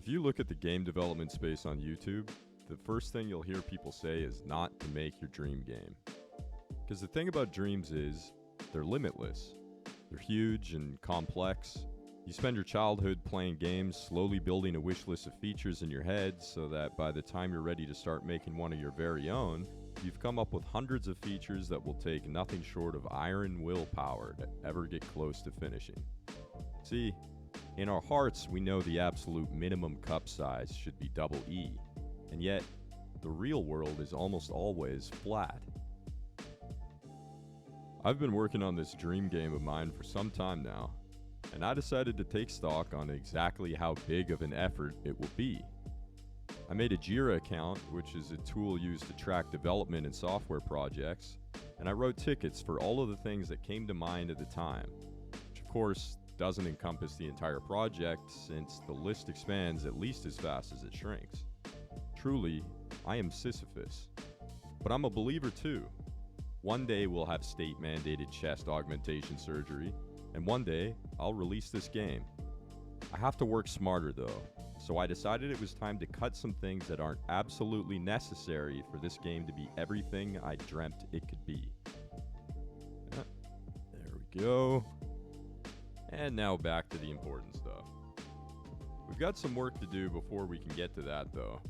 If you look at the game development space on YouTube, the first thing you'll hear people say is not to make your dream game. Because the thing about dreams is, they're limitless. They're huge and complex. You spend your childhood playing games, slowly building a wish list of features in your head so that by the time you're ready to start making one of your very own, you've come up with hundreds of features that will take nothing short of iron willpower to ever get close to finishing. See, in our hearts, we know the absolute minimum cup size should be double E, and yet, the real world is almost always flat. I've been working on this dream game of mine for some time now, and I decided to take stock on exactly how big of an effort it will be. I made a Jira account, which is a tool used to track development and software projects, and I wrote tickets for all of the things that came to mind at the time, which of course doesn't encompass the entire project since the list expands at least as fast as it shrinks. Truly, I am Sisyphus. But I'm a believer too. One day we'll have state-mandated chest augmentation surgery, and one day I'll release this game. I have to work smarter though, so I decided it was time to cut some things that aren't absolutely necessary for this game to be everything I dreamt it could be. There we go. And now back to the important stuff. We've got some work to do before we can get to that though.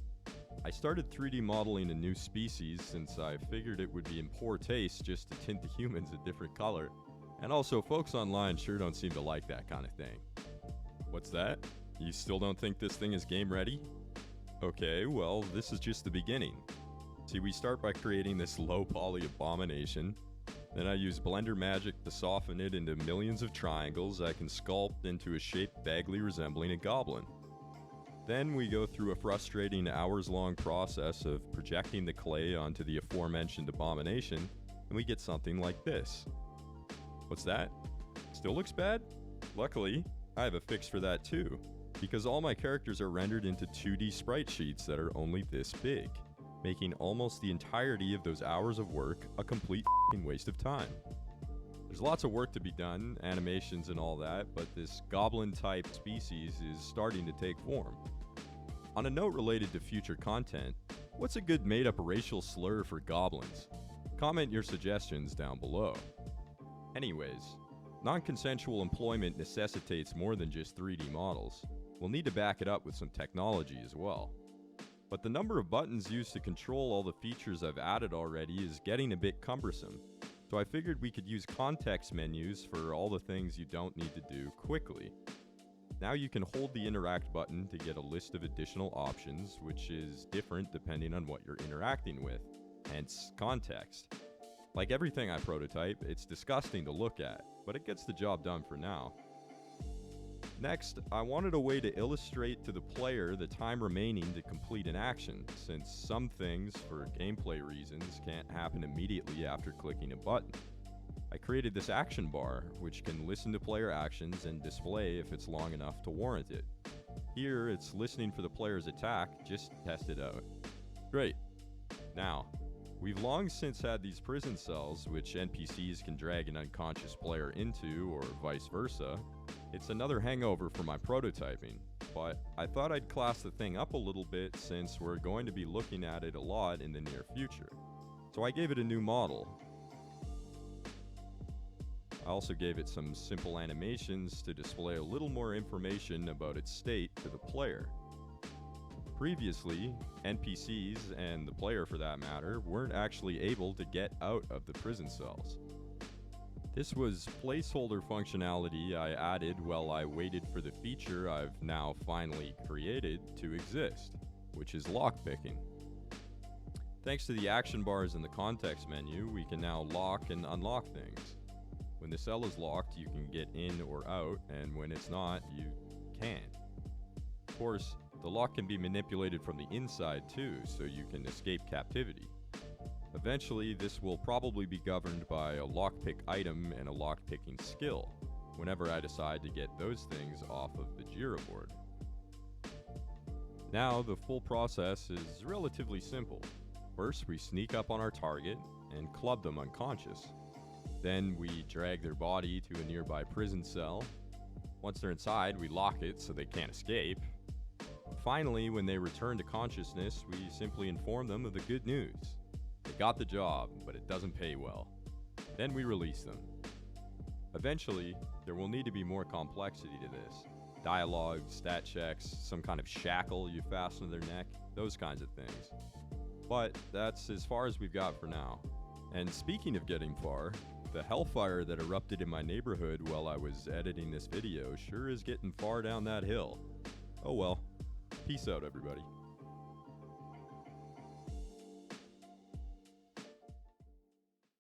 I started 3D modeling a new species since I figured it would be in poor taste just to tint the humans a different color, and also folks online sure don't seem to like that kind of thing. What's that? You still don't think this thing is game ready? Okay, well, this is just the beginning. See, we start by creating this low poly abomination, then I use Blender magic to soften it into millions of triangles I can sculpt into a shape vaguely resembling a goblin. Then we go through a frustrating hours-long process of projecting the clay onto the aforementioned abomination, and we get something like this. What's that? Still looks bad? Luckily, I have a fix for that too, because all my characters are rendered into 2D sprite sheets that are only this big, making almost the entirety of those hours of work a complete f***ing waste of time. There's lots of work to be done, animations and all that, but this goblin-type species is starting to take form. On a note related to future content, what's a good made-up racial slur for goblins? Comment your suggestions down below. Anyways, non-consensual employment necessitates more than just 3D models. We'll need to back it up with some technology as well. But the number of buttons used to control all the features I've added already is getting a bit cumbersome. So I figured we could use context menus for all the things you don't need to do quickly. Now you can hold the interact button to get a list of additional options, which is different depending on what you're interacting with, hence context. Like everything I prototype, it's disgusting to look at, but it gets the job done for now. Next, I wanted a way to illustrate to the player the time remaining to complete an action, since some things, for gameplay reasons, can't happen immediately after clicking a button. I created this action bar, which can listen to player actions and display if it's long enough to warrant it. Here, it's listening for the player's attack, just test it out. Great. Now, we've long since had these prison cells, which NPCs can drag an unconscious player into, or vice versa. It's another hangover for my prototyping, but I thought I'd class the thing up a little bit since we're going to be looking at it a lot in the near future. So I gave it a new model. I also gave it some simple animations to display a little more information about its state to the player. Previously, NPCs, and the player for that matter, weren't actually able to get out of the prison cells. This was placeholder functionality I added while I waited for the feature I've now finally created to exist, which is lockpicking. Thanks to the action bars in the context menu, we can now lock and unlock things. When the cell is locked, you can get in or out, and when it's not, you can't. Of course, the lock can be manipulated from the inside too, so you can escape captivity. Eventually, this will probably be governed by a lockpick item and a lockpicking skill, whenever I decide to get those things off of the Jira board. Now, the full process is relatively simple. First, we sneak up on our target and club them unconscious. Then we drag their body to a nearby prison cell. Once they're inside, we lock it so they can't escape. Finally, when they return to consciousness, we simply inform them of the good news. They got the job, but it doesn't pay well. Then we release them. Eventually, there will need to be more complexity to this. Dialogue, stat checks, some kind of shackle you fasten to their neck, those kinds of things. But that's as far as we've got for now. And speaking of getting far, the hellfire that erupted in my neighborhood while I was editing this video sure is getting far down that hill. Oh well. Peace out, everybody.